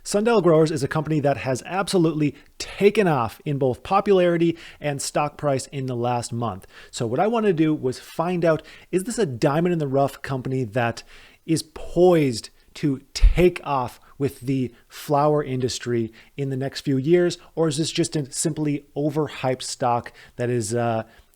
Sundial Growers is a company that has absolutely taken off in both popularity and stock price in the last month. So what I wanted to do was find out, is this a diamond in the rough company that is poised to take off with the flower industry in the next few years? Or is this just a simply overhyped stock that is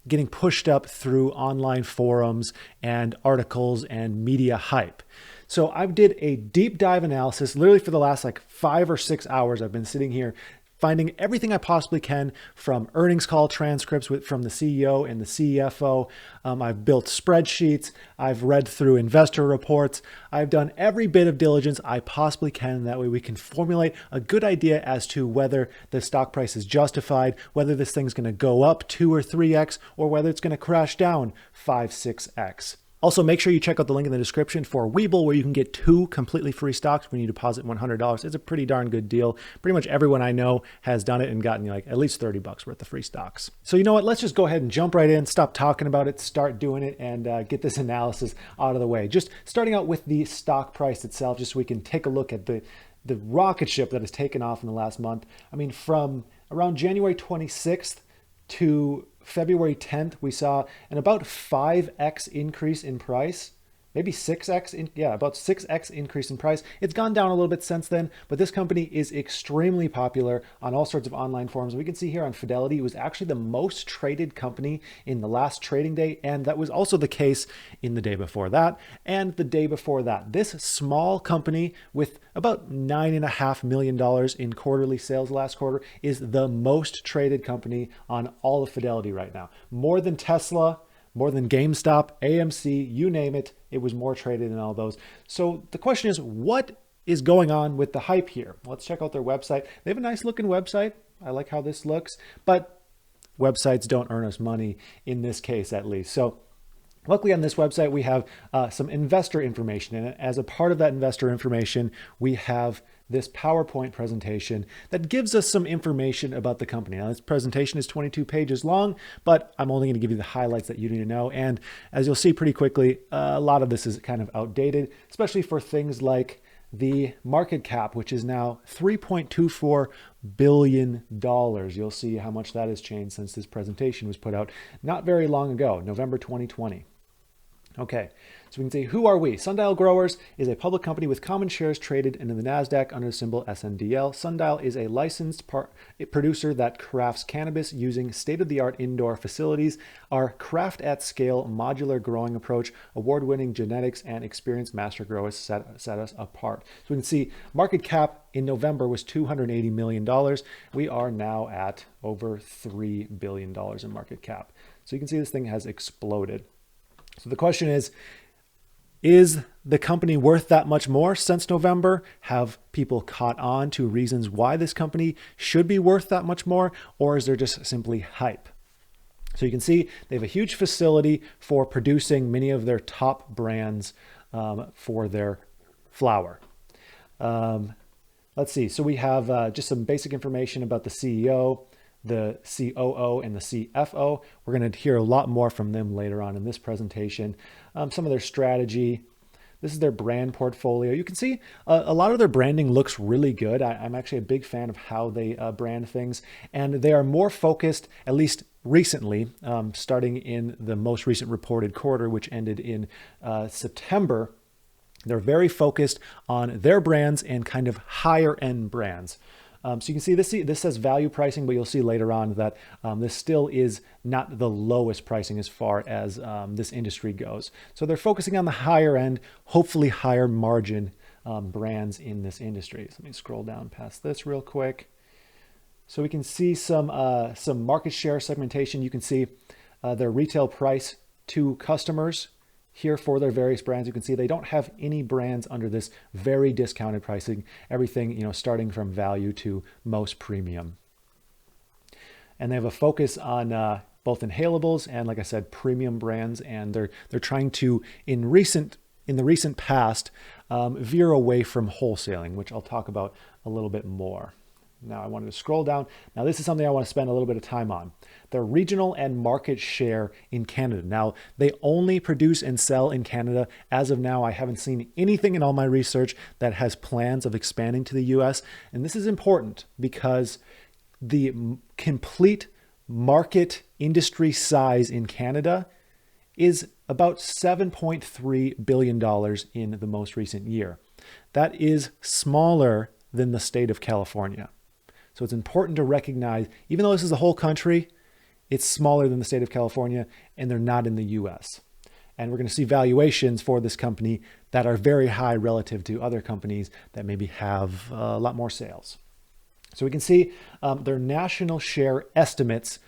getting pushed up through online forums and articles and media hype? So I did a deep dive analysis, literally for the last 5 or 6 hours. I've been sitting here finding everything I possibly can, from earnings call transcripts from the CEO and the CFO. I've built spreadsheets. I've read through investor reports. I've done every bit of diligence I possibly can. That way we can formulate a good idea as to whether the stock price is justified, whether this thing's going to go up 2 or 3x, or whether it's going to crash down 5, 6x. Also, make sure you check out the link in the description for Webull, where you can get 2 completely free stocks when you deposit $100. It's a pretty darn good deal. Pretty much everyone I know has done it and gotten at least $30 worth of free stocks. So you know what? Let's just go ahead and jump right in, stop talking about it, start doing it, and get this analysis out of the way. Just starting out with the stock price itself, just so we can take a look at the rocket ship that has taken off in the last month. I mean, from around January 26th to February 10th, we saw an about 5x increase in price, maybe 6x, about 6x increase in price. It's gone down a little bit since then, but this company is extremely popular on all sorts of online forums. We can see here on Fidelity, it was actually the most traded company in the last trading day, and that was also the case in the day before that and the day before that. This small company with about $9.5 million in quarterly sales last quarter is the most traded company on all of Fidelity right now. More than Tesla, more than GameStop, AMC, you name it, it was more traded than all those. So the question is, what is going on with the hype here? Let's check out their website. They have a nice looking website. I like how this looks, but websites don't earn us money in this case, at least. So luckily on this website, we have some investor information in it. As a part of that investor information, we have this PowerPoint presentation that gives us some information about the company. Now, this presentation is 22 pages long, but I'm only going to give you the highlights that you need to know. And as you'll see pretty quickly, a lot of this is kind of outdated, especially for things like the market cap, which is now $3.24 billion. You'll see how much that has changed since this presentation was put out not very long ago, November 2020. Okay, so we can see, who are we? Sundial Growers is a public company with common shares traded in the NASDAQ under the symbol SNDL. Sundial is a licensed producer that crafts cannabis using state-of-the-art indoor facilities. Our craft-at-scale modular growing approach, award-winning genetics, and experienced master growers set us apart. So we can see market cap in November was $280 million. We are now at over $3 billion in market cap. So you can see this thing has exploded. So the question is the company worth that much more since November? Have people caught on to reasons why this company should be worth that much more, or is there just simply hype? So you can see they have a huge facility for producing many of their top brands for their flower. Let's see. So we have just some basic information about the CEO, the COO, and the CFO. We're going to hear a lot more from them later on in this presentation. Some of their strategy. This is their brand portfolio. You can see a lot of their branding looks really good. I'm actually a big fan of how they brand things, and they are more focused, at least recently, starting in the most recent reported quarter, which ended in September. They're very focused on their brands and kind of higher end brands. So you can see this says value pricing, but you'll see later on that this still is not the lowest pricing as far as this industry goes. So they're focusing on the higher end, hopefully higher margin brands in this industry. So let me scroll down past this real quick. So we can see some market share segmentation. You can see their retail price to customers here for their various brands. You can see they don't have any brands under this very discounted pricing. Everything, starting from value to most premium. And they have a focus on both inhalables and, like I said, premium brands. And they're trying to, in the recent past, veer away from wholesaling, which I'll talk about a little bit more. Now I wanted to scroll down. Now this is something I want to spend a little bit of time on. Their regional and market share in Canada. Now they only produce and sell in Canada. As of now, I haven't seen anything in all my research that has plans of expanding to the US. And this is important because the complete market industry size in Canada is about $7.3 billion in the most recent year. That is smaller than the state of California. So it's important to recognize, even though this is the whole country, it's smaller than the state of California, and they're not in the US. And we're going to see valuations for this company that are very high relative to other companies that maybe have a lot more sales. So we can see their national share estimates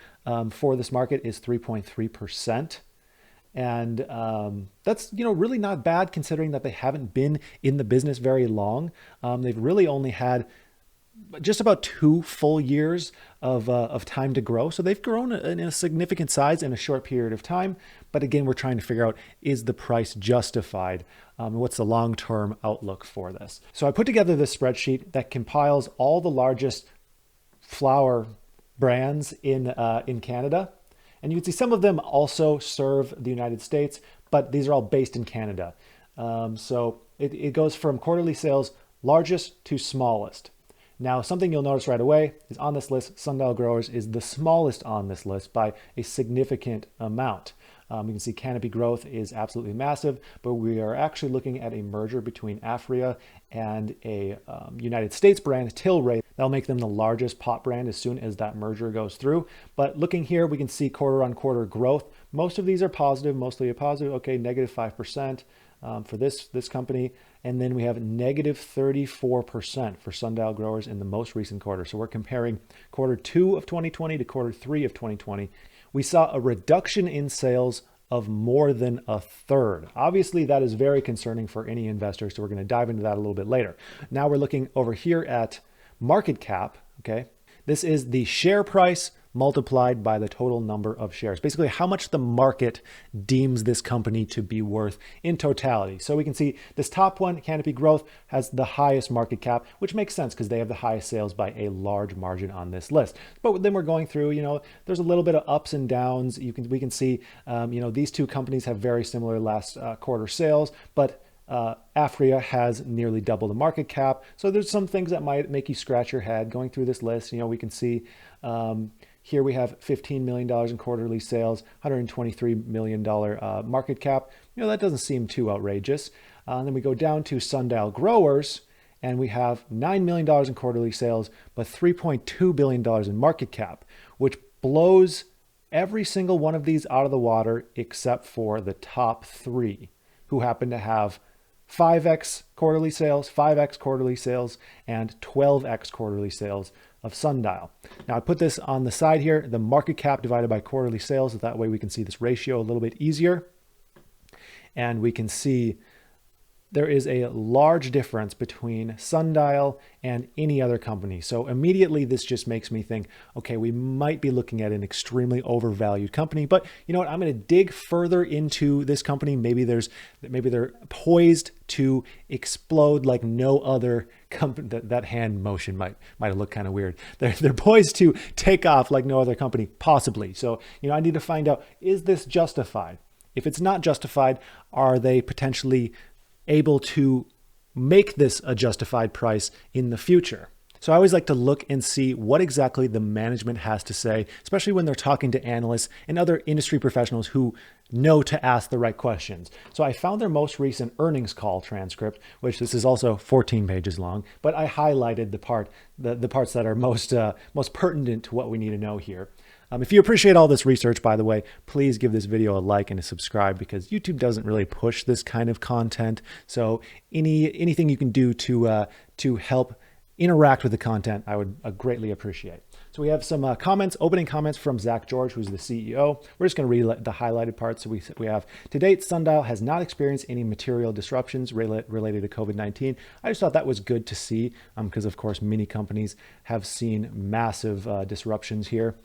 for this market is 3.3%. And that's, really not bad considering that they haven't been in the business very long. They've really only had just about 2 full years of time to grow. So they've grown in a significant size in a short period of time. But again, we're trying to figure out, is the price justified? What's the long-term outlook for this? So I put together this spreadsheet that compiles all the largest flower brands in Canada. And you can see some of them also serve the United States, but these are all based in Canada. So it goes from quarterly sales largest to smallest. Now, something you'll notice right away is on this list, Sundial Growers is the smallest on this list by a significant amount. You can see canopy growth is absolutely massive, but we are actually looking at a merger between Afria and a United States brand, Tilray. That'll make them the largest pot brand as soon as that merger goes through. But looking here, we can see quarter on quarter growth. Most of these are positive, mostly a positive. Okay, negative 5% for this company. And then we have negative 34% for Sundial Growers in the most recent quarter. So we're comparing quarter 2 of 2020 to quarter 3 of 2020. We saw a reduction in sales of more than a third. Obviously, that is very concerning for any investor. So we're going to dive into that a little bit later. Now we're looking over here at market cap. Okay, this is the share price multiplied by the total number of shares. Basically, how much the market deems this company to be worth in totality. So we can see this top one, Canopy Growth, has the highest market cap, which makes sense because they have the highest sales by a large margin on this list. But then we're going through, there's a little bit of ups and downs. We can see, these two companies have very similar last quarter sales, but Afria has nearly double the market cap. So there's some things that might make you scratch your head going through this list. We can see here we have $15 million in quarterly sales, $123 million market cap. That doesn't seem too outrageous. Then we go down to Sundial Growers, and we have $9 million in quarterly sales, but $3.2 billion in market cap, which blows every single one of these out of the water except for the top 3, who happen to have 5x quarterly sales, 5x quarterly sales, and 12x quarterly sales of Sundial. Now I put this on the side here, the market cap divided by quarterly sales, so that way we can see this ratio a little bit easier. And we can see there is a large difference between Sundial and any other company. So immediately this just makes me think, okay, we might be looking at an extremely overvalued company. But you know what? I'm going to dig further into this company. Maybe they're poised to explode like no other company. That hand motion might have looked kind of weird. They're poised to take off like no other company, possibly. So I need to find out, is this justified? If it's not justified, are they potentially able to make this a justified price in the future? So I always like to look and see what exactly the management has to say, especially when they're talking to analysts and other industry professionals who know to ask the right questions. So I found their most recent earnings call transcript, which this is also 14 pages long, but I highlighted the parts that are most pertinent to what we need to know here. If you appreciate all this research, by the way, please give this video a like and a subscribe, because YouTube doesn't really push this kind of content. So anything you can do to help interact with the content, I would greatly appreciate. So we have some opening comments from Zach George, who's the CEO. We're just going to read the highlighted parts. So we have, to date, Sundial has not experienced any material disruptions related to COVID-19. I just thought that was good to see because, of course, many companies have seen massive disruptions here.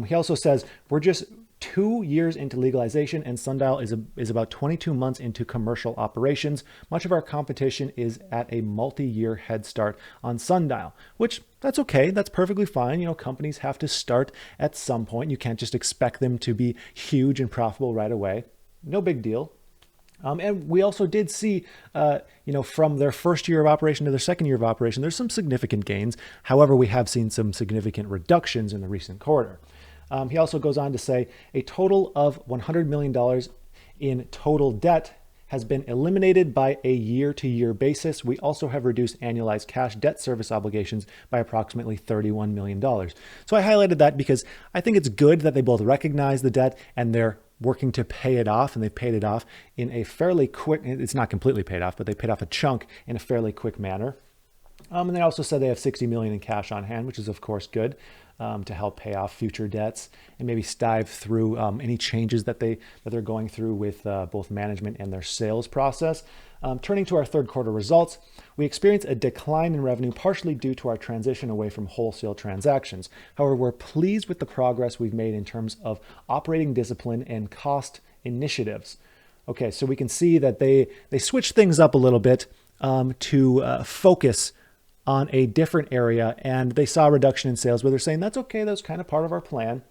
He also says, we're just 2 years into legalization, and Sundial is about 22 months into commercial operations. Much of our competition is at a multi-year head start on Sundial, which that's okay. That's perfectly fine. You know, companies have to start at some point. You can't just expect them to be huge and profitable right away. No big deal. And we also did see, from their first year of operation to their second year of operation, there's some significant gains. However, we have seen some significant reductions in the recent quarter. He also goes on to say a total of $100 million in total debt has been eliminated by a year-to-year basis. We also have reduced annualized cash debt service obligations by approximately $31 million. So I highlighted that because I think it's good that they both recognize the debt and they're working to pay it off, and they paid it off in a fairly quick, it's not completely paid off, but they paid off a chunk in a fairly quick manner. And they also said they have $60 million in cash on hand, which is of course good to help pay off future debts and maybe stave through any changes that they're going through with both management and their sales process. Turning to our third quarter results, we experienced a decline in revenue partially due to our transition away from wholesale transactions. However, we're pleased with the progress we've made in terms of operating discipline and cost initiatives. Okay, so we can see that they switched things up a little bit to focus on a different area, and they saw a reduction in sales, but they're saying that's okay, that's kind of part of our plan.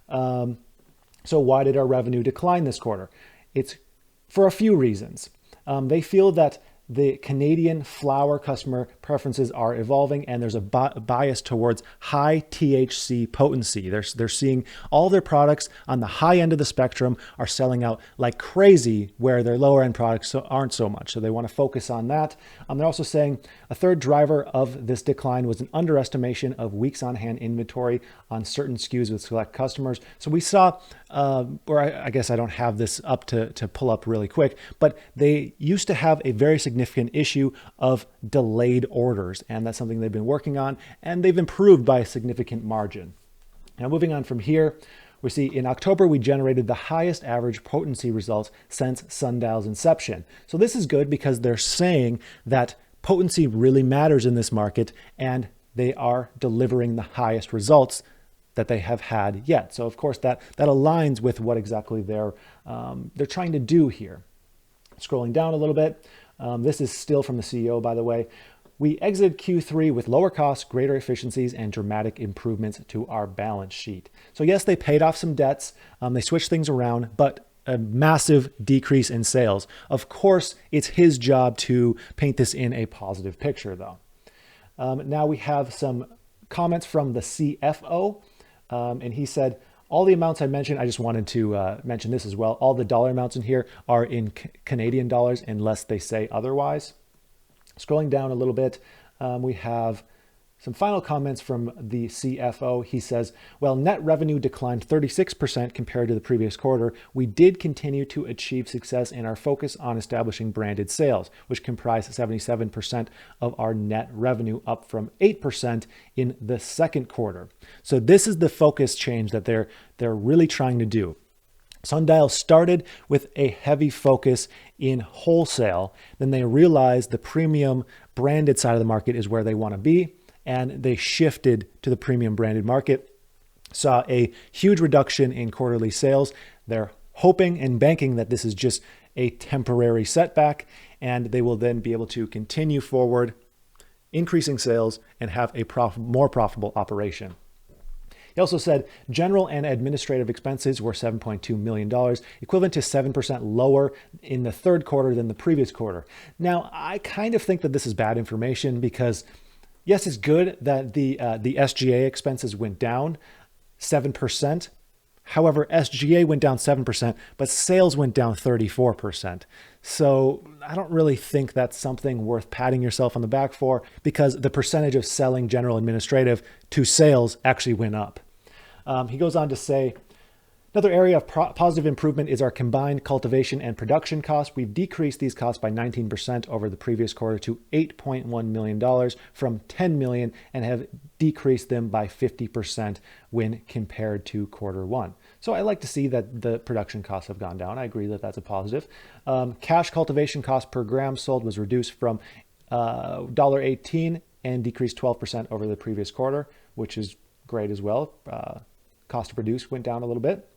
So why did our revenue decline this quarter? It's for a few reasons. They feel that the Canadian flower customer preferences are evolving, and there's a bias towards high THC potency. They're seeing all their products on the high end of the spectrum are selling out like crazy, where their lower end products aren't so much. So they want to focus on that. They're also saying a third driver of this decline was an underestimation of weeks on hand inventory on certain SKUs with select customers. So we saw, I guess I don't have this up to pull up really quick, but they used to have a very significant issue of delayed orders, and that's something they've been working on, and they've improved by a significant margin. Now, moving on from here, we see in October, we generated the highest average potency results since Sundial's inception. So this is good because they're saying that potency really matters in this market, and they are delivering the highest results that they have had yet. So of course that aligns with what exactly they're trying to do here. Scrolling down a little bit, this is still from the CEO, by the way. We exited Q3 with lower costs, greater efficiencies, and dramatic improvements to our balance sheet. So yes, they paid off some debts. They switched things around, but a massive decrease in sales. Of course, it's his job to paint this in a positive picture, though. Now we have some comments from the CFO, and he said, all the amounts I mentioned, I just wanted to mention this as well. All the dollar amounts in here are in Canadian dollars unless they say otherwise. Scrolling down a little bit, we have some final comments from the CFO. He says, well, net revenue declined 36% compared to the previous quarter. We did continue to achieve success in our focus on establishing branded sales, which comprise 77% of our net revenue, up from 8% in the second quarter. So this is the focus change that they're really trying to do. Sundial started with a heavy focus in wholesale. Then they realized the premium branded side of the market is where they want to be, and they shifted to the premium branded market. Saw a huge reduction in quarterly sales. They're hoping and banking that this is just a temporary setback, and they will then be able to continue forward, increasing sales, and have a more profitable operation. He also said general and administrative expenses were $7.2 million, equivalent to 7% lower in the third quarter than the previous quarter. Now, I kind of think that this is bad information because, yes, it's good that the SGA expenses went down 7%. However, SGA went down 7%, but sales went down 34%. So I don't really think that's something worth patting yourself on the back for, because the percentage of selling general administrative to sales actually went up. He goes on to say, another area of positive improvement is our combined cultivation and production costs. We've decreased these costs by 19% over the previous quarter to $8.1 million from $10 million, and have decreased them by 50% when compared to quarter one. So I like to see that the production costs have gone down. I agree that that's a positive. Cash cultivation cost per gram sold was reduced from $1.18 and decreased 12% over the previous quarter, which is great as well. Cost to produce went down a little bit.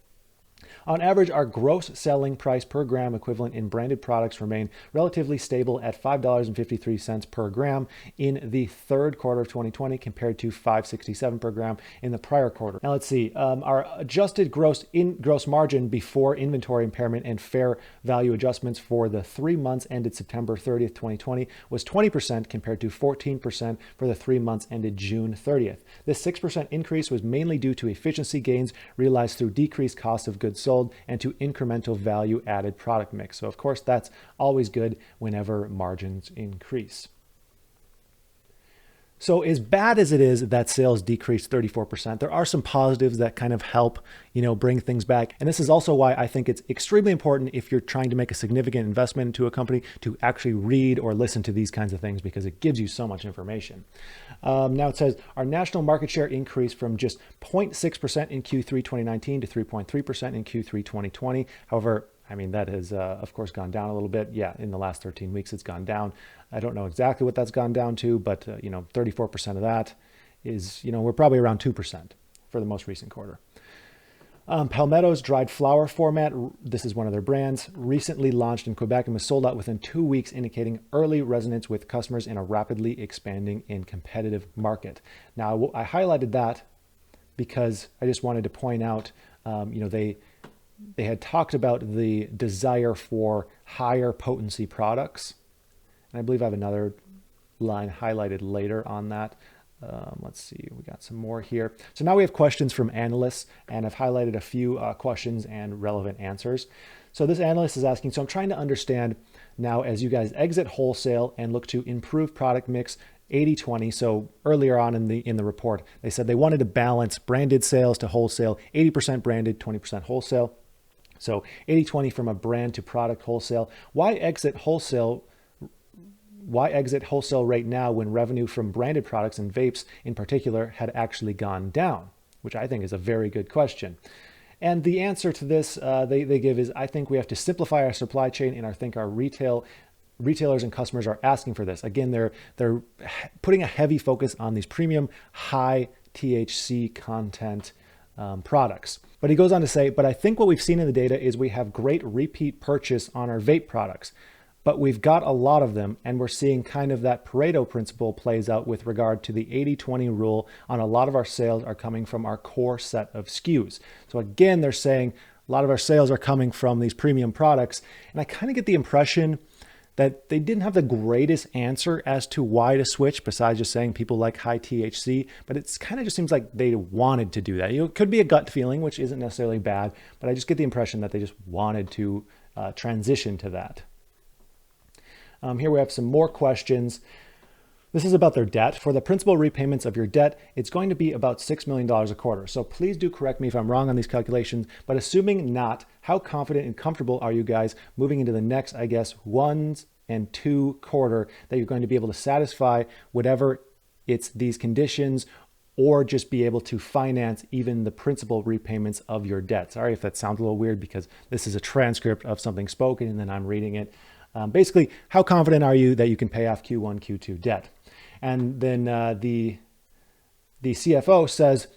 On average, our gross selling price per gram equivalent in branded products remained relatively stable at $5.53 per gram in the third quarter of 2020 compared to $5.67 per gram in the prior quarter. Now let's see, our adjusted gross margin before inventory impairment and fair value adjustments for the 3 months ended September 30th, 2020 was 20% compared to 14% for the 3 months ended June 30th. This 6% increase was mainly due to efficiency gains realized through decreased cost of goods sold and to incremental value added product mix. So of course, that's always good whenever margins increase. So as bad as it is that sales decreased 34%, there are some positives that kind of help, bring things back. And this is also why I think it's extremely important if you're trying to make a significant investment into a company to actually read or listen to these kinds of things because it gives you so much information. Now it says our national market share increased from just 0.6% in Q3 2019 to 3.3% in Q3 2020. However, that has, of course, gone down a little bit. Yeah, in the last 13 weeks, it's gone down. I don't know exactly what that's gone down to, but, 34% of that is, we're probably around 2% for the most recent quarter. Palmetto's dried flower format, this is one of their brands, recently launched in Quebec and was sold out within 2 weeks, indicating early resonance with customers in a rapidly expanding and competitive market. Now, I highlighted that because I just wanted to point out, they had talked about the desire for higher potency products. And I believe I have another line highlighted later on that. Let's see, we got some more here. So now we have questions from analysts, and I've highlighted a few questions and relevant answers. So this analyst is asking, so I'm trying to understand now as you guys exit wholesale and look to improve product mix 80-20. So earlier on in the report, they said they wanted to balance branded sales to wholesale, 80% branded, 20% wholesale. So 80-20 from a brand to product wholesale. Why exit wholesale right now when revenue from branded products and vapes in particular had actually gone down? Which I think is a very good question. And the answer to this they give is, I think we have to simplify our supply chain, and I think our retailers and customers are asking for this. Again, they're putting a heavy focus on these premium high THC content products. But he goes on to say, but I think what we've seen in the data is we have great repeat purchase on our vape products, but we've got a lot of them, and we're seeing kind of that Pareto principle plays out with regard to the 80-20 rule on a lot of our sales are coming from our core set of SKUs. So again, they're saying a lot of our sales are coming from these premium products, and I kind of get the impression that they didn't have the greatest answer as to why to switch besides just saying people like high THC, but it's kind of just seems like they wanted to do that. It could be a gut feeling, which isn't necessarily bad, but I just get the impression that they just wanted to transition to that. Here we have some more questions. This is about their debt. For the principal repayments of your debt, it's going to be about $6 million a quarter. So please do correct me if I'm wrong on these calculations, but assuming not, how confident and comfortable are you guys moving into the next, 1 and 2 quarter that you're going to be able to satisfy whatever it's these conditions, or just be able to finance even the principal repayments of your debt? Sorry if that sounds a little weird because this is a transcript of something spoken and then I'm reading it. Basically, how confident are you that you can pay off Q1, Q2 debt? And then the CFO says,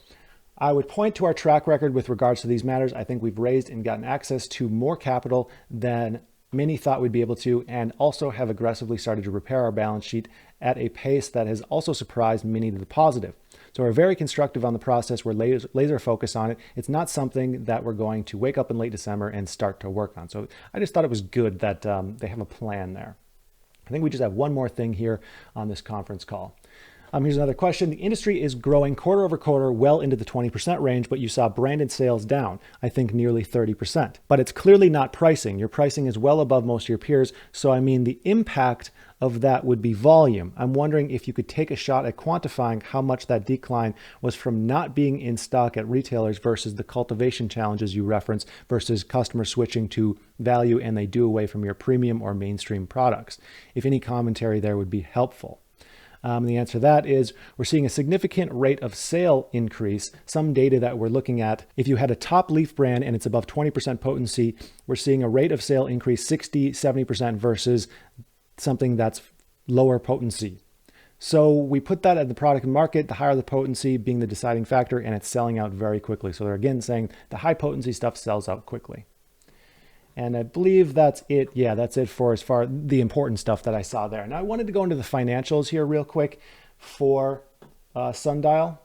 I would point to our track record with regards to these matters. I think we've raised and gotten access to more capital than many thought we'd be able to, and also have aggressively started to repair our balance sheet at a pace that has also surprised many to the positive. So we're very constructive on the process. We're laser focused on it. It's not something that we're going to wake up in late December and start to work on. So I just thought it was good that they have a plan there. I think we just have one more thing here on this conference call. Here's another question. The industry is growing quarter over quarter well into the 20% range, but you saw branded sales down, I think nearly 30%. But it's clearly not pricing. Your pricing is well above most of your peers. So the impact of that would be volume. I'm wondering if you could take a shot at quantifying how much that decline was from not being in stock at retailers versus the cultivation challenges you reference versus customers switching to value and they do away from your premium or mainstream products. If any commentary there would be helpful. The answer to that is we're seeing a significant rate of sale increase. Some data that we're looking at, if you had a top leaf brand and it's above 20% potency, we're seeing a rate of sale increase 60, 70% versus something that's lower potency. So we put that at the product and market, the higher the potency being the deciding factor, and it's selling out very quickly. So they're again saying the high potency stuff sells out quickly. And I believe that's it. Yeah, that's it for as far the important stuff that I saw there. Now I wanted to go into the financials here real quick for Sundial.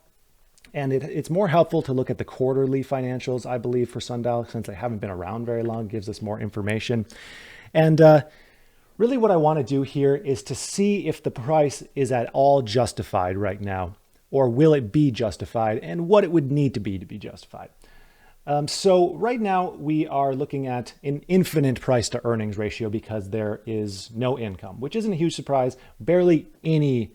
And it's more helpful to look at the quarterly financials, I believe, for Sundial, since they haven't been around very long, gives us more information. And really what I want to do here is to see if the price is at all justified right now, or will it be justified, and what it would need to be justified. So right now we are looking at an infinite price to earnings ratio because there is no income, which isn't a huge surprise. Barely any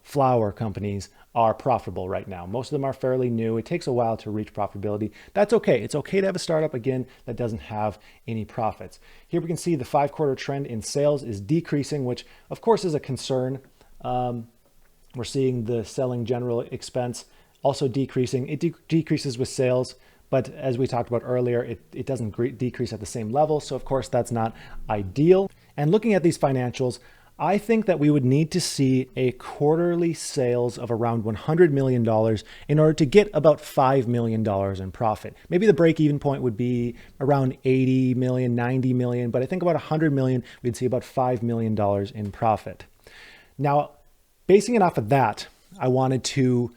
flower companies are profitable right now. Most of them are fairly new. It takes a while to reach profitability. That's okay. It's okay to have a startup again that doesn't have any profits. Here we can see the 5-quarter trend in sales is decreasing, which of course is a concern. We're seeing the selling general expense also decreasing. It decreases with sales, but as we talked about earlier, it doesn't decrease at the same level. So of course that's not ideal. And looking at these financials, I think that we would need to see a quarterly sales of around $100 million in order to get about $5 million in profit. Maybe the break-even point would be around 80 million, 90 million, but I think about 100 million, we'd see about $5 million in profit. Now, basing it off of that, I wanted to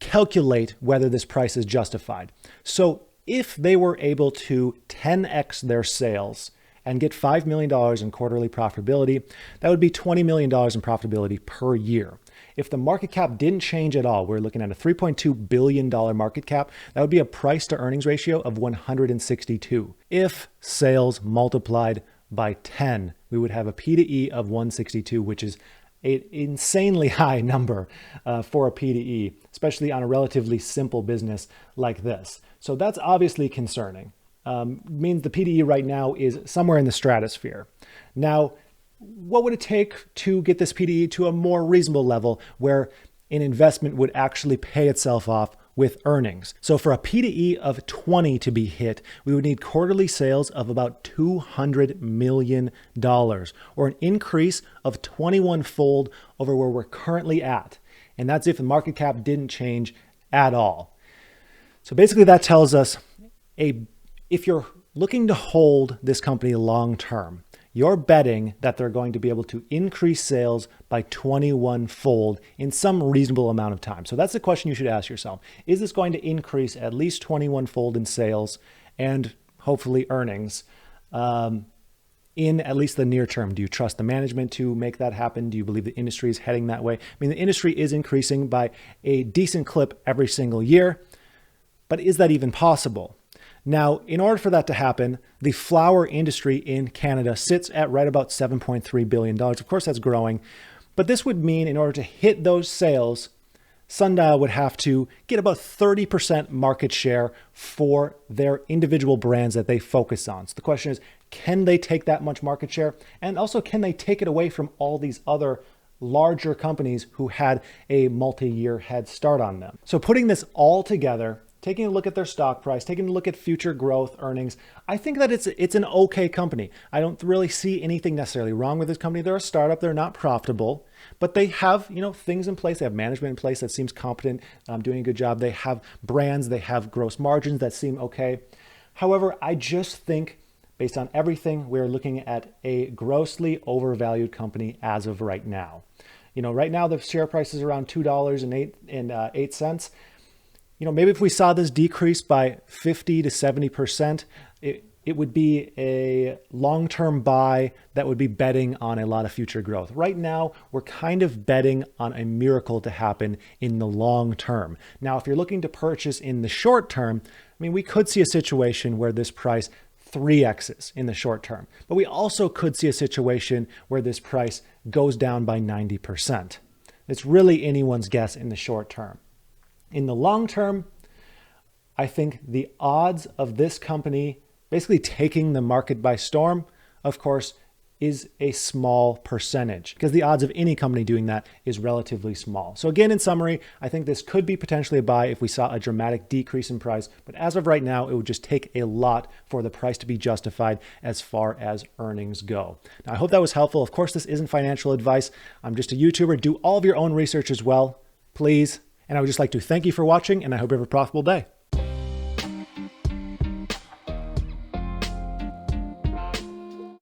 calculate whether this price is justified. So if they were able to 10x their sales and get $5 million in quarterly profitability, that would be $20 million in profitability per year. If the market cap didn't change at all, we're looking at a $3.2 billion market cap, that would be a price to earnings ratio of 162. If sales multiplied by 10, we would have a P to E of 162, which is an insanely high number for a P to E, especially on a relatively simple business like this. So that's obviously concerning. Means the PDE right now is somewhere in the stratosphere. Now, what would it take to get this PDE to a more reasonable level where an investment would actually pay itself off with earnings? So for a PDE of 20 to be hit, we would need quarterly sales of about $200 million, or an increase of 21-fold over where we're currently at. And that's if the market cap didn't change at all. So basically that tells us if you're looking to hold this company long term, you're betting that they're going to be able to increase sales by 21-fold in some reasonable amount of time. So that's the question you should ask yourself. Is this going to increase at least 21-fold in sales and hopefully earnings in at least the near term? Do you trust the management to make that happen? Do you believe the industry is heading that way? I mean, the industry is increasing by a decent clip every single year, but is that even possible? Now, in order for that to happen, the flower industry in Canada sits at right about $7.3 billion. Of course, that's growing, but this would mean in order to hit those sales, Sundial would have to get about 30% market share for their individual brands that they focus on. So the question is, can they take that much market share? And also, can they take it away from all these other larger companies who had a multi-year head start on them? So putting this all together, taking a look at their stock price, taking a look at future growth, earnings, I think that it's an okay company. I don't really see anything necessarily wrong with this company. They're a startup, they're not profitable, but they have, things in place. They have management in place that seems competent, doing a good job. They have brands, they have gross margins that seem okay. However, I just think based on everything, we're looking at a grossly overvalued company as of right now. Right now the share price is around $2.08. Maybe if we saw this decrease by 50 to 70%, it would be a long-term buy that would be betting on a lot of future growth. Right now, we're kind of betting on a miracle to happen in the long term. Now, if you're looking to purchase in the short term, we could see a situation where this price 3x's in the short term, but we also could see a situation where this price goes down by 90%. It's really anyone's guess in the short term. In the long term, I think the odds of this company basically taking the market by storm, of course, is a small percentage because the odds of any company doing that is relatively small. So again, in summary, I think this could be potentially a buy if we saw a dramatic decrease in price. But as of right now, it would just take a lot for the price to be justified as far as earnings go. Now, I hope that was helpful. Of course, this isn't financial advice. I'm just a YouTuber. Do all of your own research as well, please. And I would just like to thank you for watching, and I hope you have a profitable day.